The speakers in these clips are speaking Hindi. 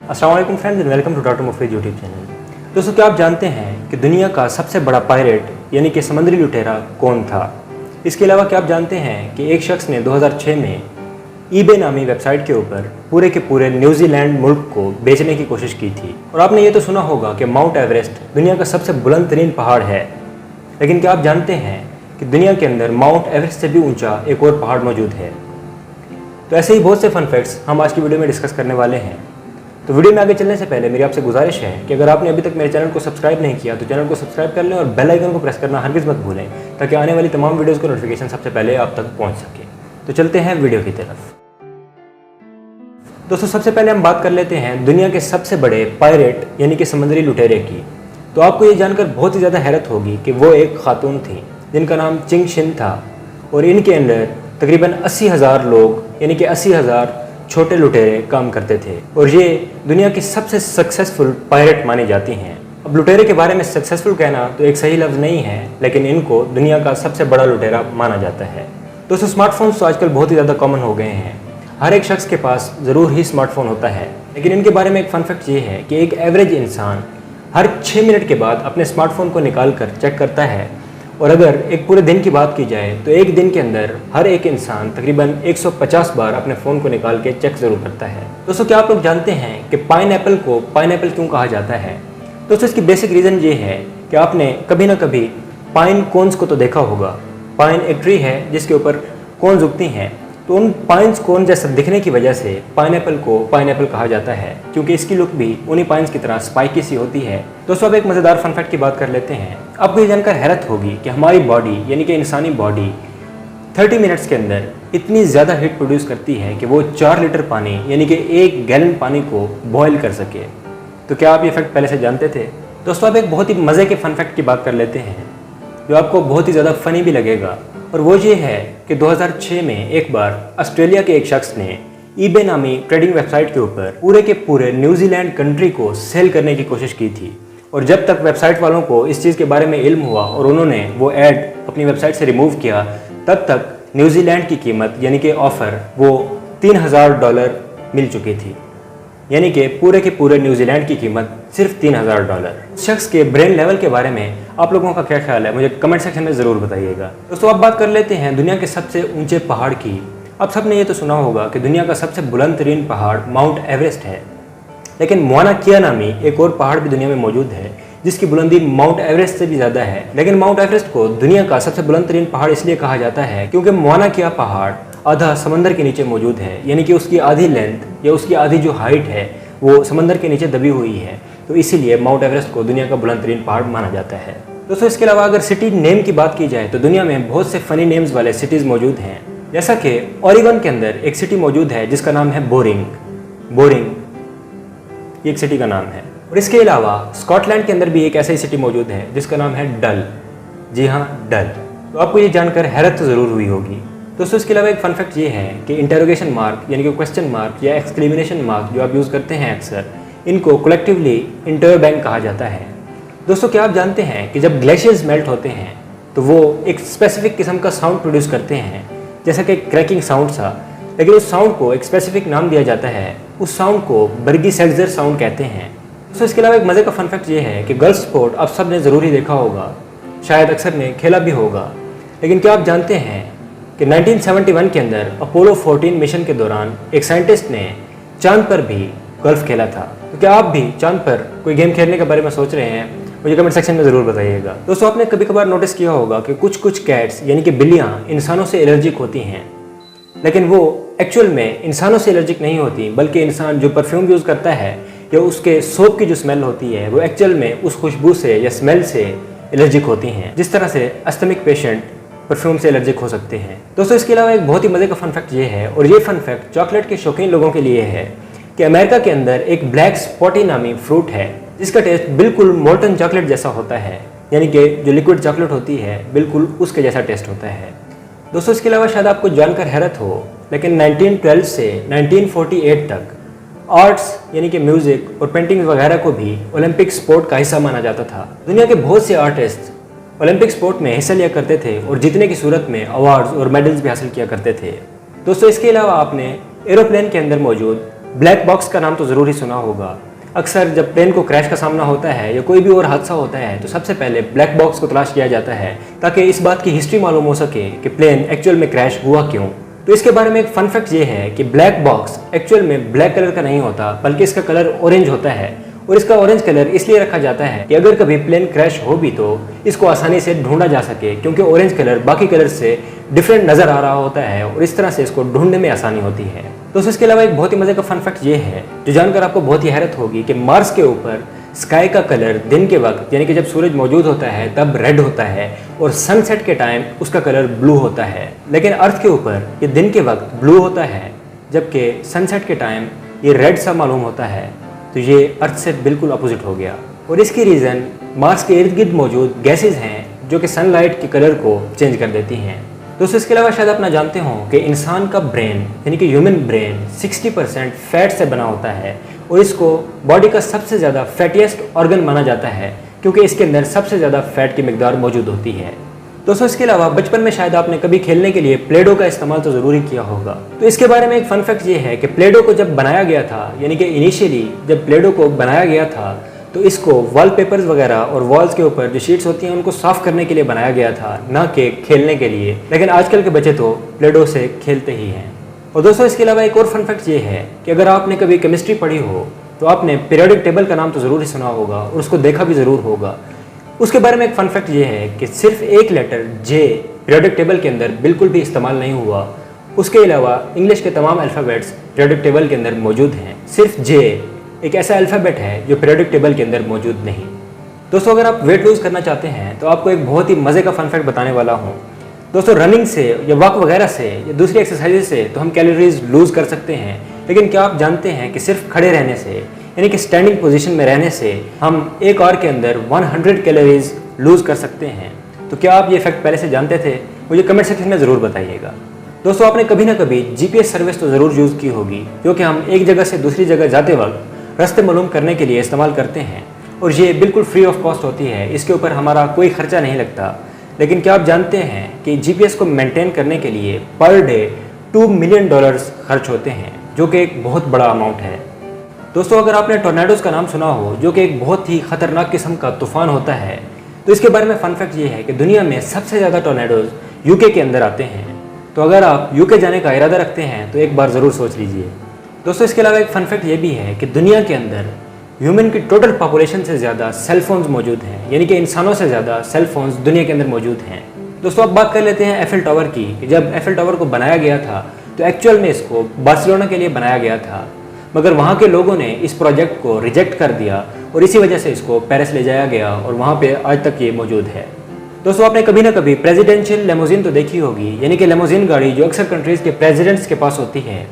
अस्सलाम वालेकुम friends and welcome to doctor Mufeed YouTube channel. दोस्तों, क्या आप जानते हैं कि दुनिया का सबसे बड़ा पायरेट यानी कि समुद्री लुटेरा कौन था? इसके अलावा क्या आप जानते हैं कि एक शख्स ने 2006 में ईबे नामी वेबसाइट के ऊपर पूरे के पूरे न्यूजीलैंड मुल्क को बेचने की कोशिश की थी। और आपने ये तो सुना होगा कि माउंट एवरेस्ट दुनिया का सबसे बुलंद तरीन पहाड़ है, लेकिन क्या आप जानते हैं कि दुनिया के अंदर माउंट एवरेस्ट से भी ऊंचा एक और पहाड़ मौजूद है? तो ऐसे ही बहुत से फन फैक्ट्स हम आज की वीडियो में डिस्कस करने वाले हैं। तो वीडियो में आगे चलने से पहले मेरी आपसे गुजारिश है कि अगर आपने अभी तक मेरे चैनल को सब्सक्राइब नहीं किया तो चैनल को सब्सक्राइब कर लें और बेल आइकन को प्रेस करना हरगिज़ मत भूलें, ताकि आने वाली तमाम वीडियोज़ का नोटिफिकेशन सबसे पहले आप तक पहुंच सके। तो चलते हैं वीडियो की तरफ। दोस्तों, सबसे पहले हम बात कर लेते हैं दुनिया के सबसे बड़े पायरेट यानी कि समुद्री लुटेरे की। तो आपको ये जानकर बहुत ही ज़्यादा हैरत होगी कि वो एक खातून थी जिनका नाम चिंग शिन था, और इनके अंडर तकरीबन 80,000 लोग यानी कि 80,000 छोटे लुटेरे काम करते थे, और ये दुनिया की सबसे सक्सेसफुल पायरेट मानी जाती हैं। अब लुटेरे के बारे में सक्सेसफुल कहना तो एक सही लफ्ज़ नहीं है, लेकिन इनको दुनिया का सबसे बड़ा लुटेरा माना जाता है। दोस्तों, स्मार्टफोन्स तो आजकल बहुत ही ज़्यादा कॉमन हो गए हैं, हर एक शख्स के पास ज़रूर ही स्मार्टफोन होता है। लेकिन इनके बारे में एक फ़न फैक्ट ये है कि एक एवरेज इंसान हर 6 मिनट के बाद अपने स्मार्टफोन को निकाल कर चेक करता है, और अगर एक पूरे दिन की बात की जाए तो एक दिन के अंदर हर एक इंसान तकरीबन 150 बार अपने फ़ोन को निकाल के चेक ज़रूर करता है। दोस्तों, क्या आप लोग जानते हैं कि पाइनएप्पल को पाइनएप्पल क्यों कहा जाता है? दोस्तों, इसकी बेसिक रीज़न ये है कि आपने कभी ना कभी पाइन कोन्स को तो देखा होगा। पाइन एक ट्री है जिसके ऊपर कोन्स उगती हैं, तो उन पाइन्स कोन जैसा दिखने की वजह से पाइनएप्पल को पाइनएप्पल कहा जाता है, क्योंकि इसकी लुक भी उन्हीं पाइन्स की तरह स्पाइकी सी होती है। दोस्तों, अब एक मज़ेदार फन फैक्ट की बात कर लेते हैं। आपको ये जानकर हैरत होगी कि हमारी बॉडी यानी कि इंसानी बॉडी 30 मिनट्स के अंदर इतनी ज़्यादा हीट प्रोड्यूस करती है कि वो 4 लीटर पानी यानी कि 1 गैलन पानी को बॉयल कर सके। तो क्या आप ये फैक्ट पहले से जानते थे? दोस्तों, अब एक बहुत ही मज़े के फन फैक्ट की बात कर लेते हैं जो आपको बहुत ही ज़्यादा फ़नी भी लगेगा, और वो ये है कि 2006 में एक बार ऑस्ट्रेलिया के एक शख्स ने ईबे नामी ट्रेडिंग वेबसाइट के ऊपर पूरे के पूरे न्यूजीलैंड कंट्री को सेल करने की कोशिश की थी। और जब तक वेबसाइट वालों को इस चीज़ के बारे में इल्म हुआ और उन्होंने वो ऐड अपनी वेबसाइट से रिमूव किया, तब तक न्यूजीलैंड की कीमत यानी कि ऑफ़र वो $3,000 मिल चुकी थी, यानी कि पूरे के पूरे न्यूजीलैंड की कीमत सिर्फ $3,000। शख्स के ब्रेन लेवल के बारे में आप लोगों का क्या ख्याल है, मुझे कमेंट सेक्शन में ज़रूर बताइएगा। दोस्तों, अब बात कर लेते हैं दुनिया के सबसे ऊंचे पहाड़ की। अब सबने ये तो सुना होगा कि दुनिया का सबसे बुलंद तरीन पहाड़ माउंट एवरेस्ट है, लेकिन मोना किया नामी एक और पहाड़ भी दुनिया में मौजूद है जिसकी बुलंदी माउंट एवरेस्ट से भी ज़्यादा है। लेकिन माउंट एवरेस्ट को दुनिया का सबसे बुलंद तरीन पहाड़ इसलिए कहा जाता है क्योंकि मोना किया पहाड़ आधा समंदर के नीचे मौजूद है, यानी कि उसकी आधी लेंथ या उसकी आधी जो हाइट है वो समंदर के नीचे दबी हुई है, तो इसीलिए माउंट एवरेस्ट को दुनिया का बुलंद तरीन पहाड़ माना जाता है। दोस्तों, इसके अलावा अगर सिटी नेम की बात की जाए तो दुनिया में बहुत से फ़नी नेम्स वाले सिटीज़ मौजूद हैं, जैसा कि ओरेगन के अंदर एक सिटी मौजूद है जिसका नाम है बोरिंग। बोरिंग ये एक सिटी का नाम है। और इसके अलावा स्कॉटलैंड के अंदर भी एक ऐसा ही सिटी मौजूद है जिसका नाम है डल। जी हाँ, डल। तो आपको ये जानकर हैरत तो ज़रूर हुई होगी। दोस्तों, इसके अलावा एक फन फैक्ट ये है कि इंटरोगेशन मार्क यानी कि क्वेश्चन मार्क या एक्सक्लेमेशन मार्क जो आप यूज़ करते हैं अक्सर, इनको कलेक्टिवली इंटरबैंक कहा जाता है। दोस्तों, क्या आप जानते हैं कि जब ग्लेशियर्स मेल्ट होते हैं तो वो एक स्पेसिफिक किस्म का साउंड प्रोड्यूस करते हैं, जैसा कि क्रैकिंग साउंड सा, लेकिन उस साउंड को एक स्पेसिफिक नाम दिया जाता है। उस साउंड को बर्गी सेल्जर साउंड कहते हैं। दोस्तों, इसके अलावा एक मज़े का फन फैक्ट ये है कि गर्ल्स स्पोर्ट आप सब ने ज़रूर ही देखा होगा, शायद अक्सर ने खेला भी होगा, लेकिन क्या आप जानते हैं कि 1971 के अंदर अपोलो 14 मिशन के दौरान एक साइंटिस्ट ने चांद पर भी गोल्फ खेला था। तो क्या आप भी चांद पर कोई गेम खेलने के बारे में सोच रहे हैं? मुझे कमेंट सेक्शन में ज़रूर बताइएगा। दोस्तों, आपने कभी कभार नोटिस किया होगा कि कुछ कैट्स यानी कि बिल्लियाँ इंसानों से एलर्जिक होती हैं, लेकिन वो एक्चुअल में इंसानों से एलर्जिक नहीं होती, बल्कि इंसान जो परफ्यूम यूज़ करता है या उसके सोप की जो स्मेल होती है वो एक्चुअल में उस खुशबू से या स्मेल से एलर्जिक होती हैं, जिस तरह से अस्थमिक पेशेंट परफ्यूम से एलर्जिक हो सकते हैं। दोस्तों, इसके अलावा एक बहुत ही मज़े का फन फैक्ट ये है, और ये फन फैक्ट चॉकलेट के शौकीन लोगों के लिए है, कि अमेरिका के अंदर एक ब्लैक स्पॉटी नामी फ्रूट है जिसका टेस्ट बिल्कुल मोल्टन चॉकलेट जैसा होता है, यानी कि जो लिक्विड चॉकलेट होती है बिल्कुल उसके जैसा टेस्ट होता है। दोस्तों, इसके अलावा शायद आपको जानकर हैरत हो, लेकिन 1912 से 1948 तक आर्ट्स यानी कि म्यूज़िक और पेंटिंग वगैरह को भी ओलंपिक स्पोर्ट का हिस्सा माना जाता था। दुनिया के बहुत से आर्टिस्ट ओलंपिक स्पोर्ट में हिस्सा लिया करते थे और जीतने की सूरत में अवार्ड्स और मेडल्स भी हासिल किया करते थे। दोस्तों, इसके अलावा आपने एरोप्लेन के अंदर मौजूद ब्लैक बॉक्स का नाम तो ज़रूर ही सुना होगा। अक्सर जब प्लेन को क्रैश का सामना होता है या कोई भी और हादसा होता है तो सबसे पहले ब्लैक बॉक्स को तलाश किया जाता है ताकि इस बात की हिस्ट्री मालूम हो सके कि प्लेन एक्चुअल में क्रैश हुआ क्यों। तो इसके बारे में एक फन फैक्ट ये है कि ब्लैक बॉक्स एक्चुअल में ब्लैक कलर का नहीं होता, बल्कि इसका कलर ऑरेंज होता है। और इसका ऑरेंज कलर इसलिए रखा जाता है कि अगर कभी प्लेन क्रैश हो भी तो इसको आसानी से ढूंढा जा सके, क्योंकि ऑरेंज कलर बाकी कलर से डिफरेंट नज़र आ रहा होता है और इस तरह से इसको ढूंढने में आसानी होती है। दोस्तों इसके अलावा एक बहुत ही मजे का फन फैक्ट ये है जो जानकर आपको बहुत ही हैरत होगी कि मार्स के ऊपर स्काई का कलर दिन के वक्त यानी कि जब सूरज मौजूद होता है तब रेड होता है और सनसेट के टाइम उसका कलर ब्लू होता है। लेकिन अर्थ के ऊपर ये दिन के वक्त ब्लू होता है जबकि सनसेट के टाइम ये रेड सा मालूम होता है। तो ये अर्थ से बिल्कुल अपोजिट हो गया और इसकी रीज़न मार्स के इर्द गिर्द मौजूद गैसेज हैं जो कि सनलाइट के कलर को चेंज कर देती हैं। दोस्तों इसके अलावा शायद आप ना जानते हो कि इंसान का ब्रेन यानी कि ह्यूमन ब्रेन 60% फैट से बना होता है और इसको बॉडी का सबसे ज़्यादा फैटीएस्ट ऑर्गन माना जाता है क्योंकि इसके अंदर सबसे ज़्यादा फैट की मिकदार मौजूद होती है। दोस्तों इसके अलावा बचपन में शायद आपने कभी खेलने के लिए प्ले डो का इस्तेमाल तो ज़रूरी किया होगा। तो इसके बारे में एक फन फैक्ट ये है कि प्ले डो को जब बनाया गया था यानी कि इनिशियली जब प्ले डो को बनाया गया था तो इसको वॉलपेपर्स वगैरह और वॉल्स के ऊपर जो शीट्स होती हैं उनको साफ करने के लिए बनाया गया था, ना कि खेलने के लिए। लेकिन आजकल के बच्चे तो प्ले डो से खेलते ही हैं। और दोस्तों इसके अलावा एक और फन फैक्ट ये है कि अगर आपने कभी केमिस्ट्री पढ़ी हो तो आपने पीरियोडिक टेबल का नाम तो ज़रूर ही सुना होगा और उसको देखा भी ज़रूर होगा। उसके बारे में एक फन फैक्ट ये है कि सिर्फ एक लेटर जे पीरियोडिक टेबल के अंदर बिल्कुल भी इस्तेमाल नहीं हुआ। उसके अलावा इंग्लिश के तमाम अल्फ़ाबेट्स पीरियोडिक टेबल के अंदर मौजूद हैं। सिर्फ जे एक ऐसा अल्फ़ाबेट है जो पीरियोडिक टेबल के अंदर मौजूद नहीं। दोस्तों अगर आप वेट लूज़ करना चाहते हैं तो आपको एक बहुत ही मज़े का फन फैक्ट बताने वाला हूँ। दोस्तों रनिंग से या वॉक वगैरह से या दूसरी एक्सरसाइज से तो हम कैलोरीज लूज़ कर सकते हैं, लेकिन क्या आप जानते हैं कि सिर्फ खड़े रहने से यानी कि स्टैंडिंग पोजीशन में रहने से हम एक आवर के अंदर 100 कैलोरीज लूज़ कर सकते हैं। तो क्या आप ये फैक्ट पहले से जानते थे? मुझे कमेंट सेक्शन में ज़रूर बताइएगा। दोस्तों आपने कभी ना कभी जीपीएस सर्विस तो ज़रूर यूज़ की होगी जो कि हम एक जगह से दूसरी जगह जाते वक्त रास्ते मालूम करने के लिए इस्तेमाल करते हैं और ये बिल्कुल फ्री ऑफ कॉस्ट होती है। इसके ऊपर हमारा कोई खर्चा नहीं लगता। लेकिन क्या आप जानते हैं कि जीपीएस को मेंटेन करने के लिए पर डे $2 मिलियन खर्च होते हैं, जो कि एक बहुत बड़ा अमाउंट है। दोस्तों अगर आपने टोर्नाडोज़ का नाम सुना हो जो कि एक बहुत ही ख़तरनाक किस्म का तूफ़ान होता है, तो इसके बारे में फ़न फैक्ट ये है कि दुनिया में सबसे ज़्यादा टोर्नाडोज़ यूके के अंदर आते हैं। तो अगर आप यूके जाने का इरादा रखते हैं तो एक बार ज़रूर सोच लीजिए। दोस्तों इसके अलावा एक फ़न फैक्ट ये भी है कि दुनिया के अंदर ह्यूमन की टोटल पॉपुलेशन से ज़्यादा सेल फोन्स मौजूद हैं, यानी कि इंसानों से ज़्यादा सेल फोन्स दुनिया के अंदर मौजूद हैं। दोस्तों अब बात कर लेते हैं एफिल टावर की कि जब एफिल टावर को बनाया गया था तो एक्चुअल में इसको बार्सिलोना के लिए बनाया गया था, मगर वहाँ के लोगों ने इस प्रोजेक्ट को रिजेक्ट कर दिया और इसी वजह से इसको पेरिस ले जाया गया और वहाँ पे आज तक ये मौजूद है। दोस्तों आपने कभी ना कभी प्रेसिडेंशियल लेमोजिन तो देखी होगी, यानी कि लेमोजिन गाड़ी जो अक्सर कंट्रीज़ के प्रेसिडेंट्स के पास होती है।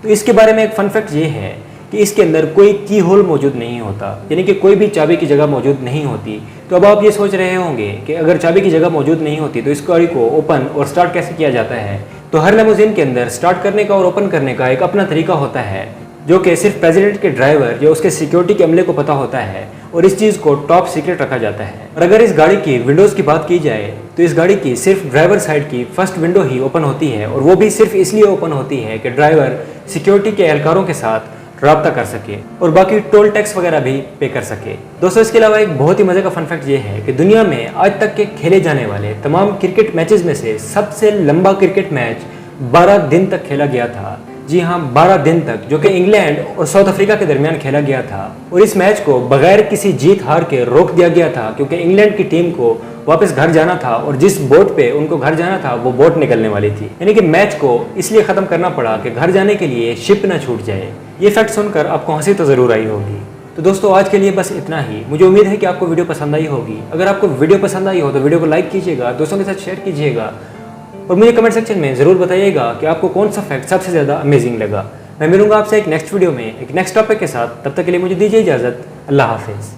तो इसके बारे में एक फ़न फैक्ट ये है कि इसके अंदर कोई की होल मौजूद नहीं होता, यानी कि कोई भी चाबी की जगह मौजूद नहीं होती। तो अब आप ये सोच रहे होंगे कि अगर चाबी की जगह मौजूद नहीं होती तो इस गाड़ी को ओपन और स्टार्ट कैसे किया जाता है। तो हर लेमोजिन के अंदर स्टार्ट करने का और ओपन करने का एक अपना तरीका होता है जो कि सिर्फ प्रेसिडेंट के ड्राइवर या उसके सिक्योरिटी के अमले को पता होता है और इस चीज़ को टॉप सीक्रेट रखा जाता है। और अगर इस गाड़ी की विंडोज़ की बात की जाए तो इस गाड़ी की सिर्फ ड्राइवर साइड की फर्स्ट विंडो ही ओपन होती है और वो भी सिर्फ इसलिए ओपन होती है कि ड्राइवर सिक्योरिटी के एहलकारों के साथ रब्ता कर सके और बाकी टोल टैक्स वगैरह भी पे कर सके। दोस्तों इसके अलावा एक बहुत ही मज़े का फन फैक्ट ये है कि दुनिया में आज तक के खेले जाने वाले तमाम क्रिकेट मैचेस में से सबसे लंबा क्रिकेट मैच 12 दिन तक खेला गया था। जी हाँ, 12 दिन तक, जो कि इंग्लैंड और साउथ अफ्रीका के दरमियान खेला गया था। और इस मैच को बगैर किसी जीत हार के रोक दिया गया था क्योंकि इंग्लैंड की टीम को वापस घर जाना था और जिस बोट पे उनको घर जाना था वो बोट निकलने वाली थी। यानी कि मैच को इसलिए ख़त्म करना पड़ा कि घर जाने के लिए शिप ना छूट जाए। ये फैक्ट सुनकर आपको हंसी तो ज़रूर आई होगी। तो दोस्तों आज के लिए बस इतना ही। मुझे उम्मीद है कि आपको वीडियो पसंद आई होगी। अगर आपको वीडियो पसंद आई हो तो वीडियो को लाइक कीजिएगा, दोस्तों के साथ शेयर कीजिएगा और मुझे कमेंट सेक्शन में ज़रूर बताइएगा कि आपको कौन सा फैक्ट सबसे ज़्यादा अमेजिंग लगा। मैं मिलूंगा आपसे एक नेक्स्ट वीडियो में एक नेक्स्ट टॉपिक के साथ। तब तक के लिए मुझे दीजिए इजाज़त। अल्लाह हाफिज़।